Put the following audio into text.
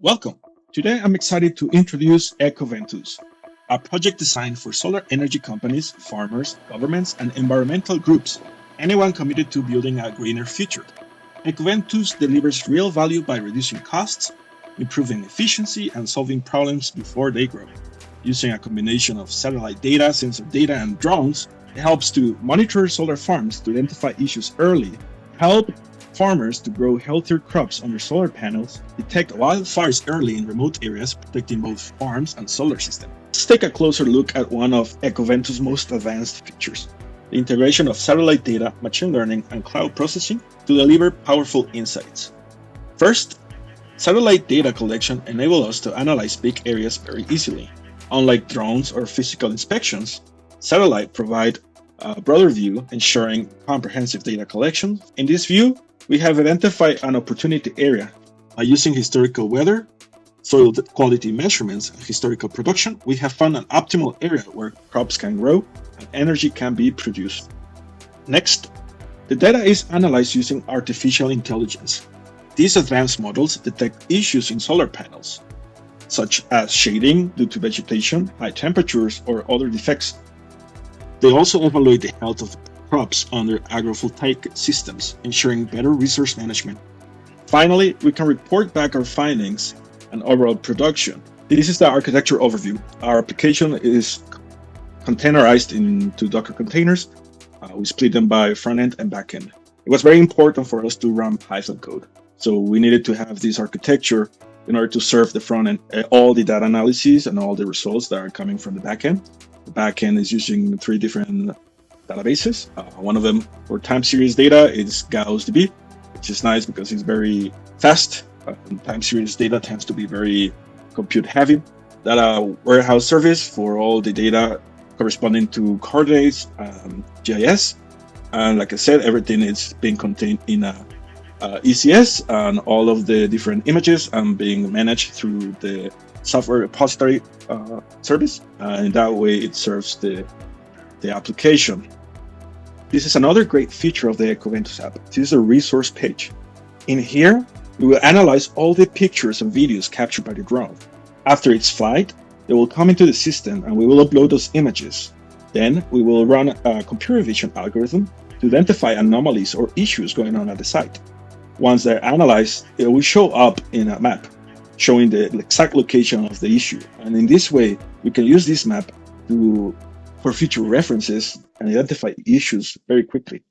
Welcome! Today I'm excited to introduce EcoVentus, a project designed for solar energy companies, farmers, governments, and environmental groups, anyone committed to building a greener future. EcoVentus delivers real value by reducing costs, improving efficiency, and solving problems before they grow. Using a combination of satellite data, sensor data, and drones, it helps to monitor solar farms to identify issues early, help farmers to grow healthier crops under solar panels, detect wildfires early in remote areas, protecting both farms and solar systems. Let's take a closer look at one of EcoVentus' most advanced features, the integration of satellite data, machine learning, and cloud processing to deliver powerful insights. First, satellite data collection enables us to analyze big areas very easily. Unlike drones or physical inspections, satellites provide a broader view, ensuring comprehensive data collection. In this view, we have identified an opportunity area. By using historical weather, soil quality measurements, and historical production, we have found an optimal area where crops can grow and energy can be produced. Next, the data is analyzed using artificial intelligence. These advanced models detect issues in solar panels, such as shading due to vegetation, high temperatures, or other defects. They also evaluate the health of crops under agrivoltaic systems, ensuring better resource management. Finally, we can report back our findings and overall production. This is the architecture overview. Our application is containerized into Docker containers. We split them by front-end and back-end. It was very important for us to run Python code. So we needed to have this architecture in order to serve the front-end, all the data analyses and all the results that are coming from the back-end. The back-end is using 3 different databases. One of them for time series data is GaussDB, which is nice because it's very fast. Time series data tends to be very compute heavy. Data warehouse service for all the data corresponding to coordinates, GIS. And like I said, everything is being contained in a ECS, and all of the different images are being managed through the software repository service. In that way, it serves the application. This is another great feature of the EcoVentus app. This is a resource page. In here, we will analyze all the pictures and videos captured by the drone. After its flight, they will come into the system and we will upload those images. Then we will run a computer vision algorithm to identify anomalies or issues going on at the site. Once they're analyzed, it will show up in a map, showing the exact location of the issue. And in this way, we can use this map for future references and identify issues very quickly.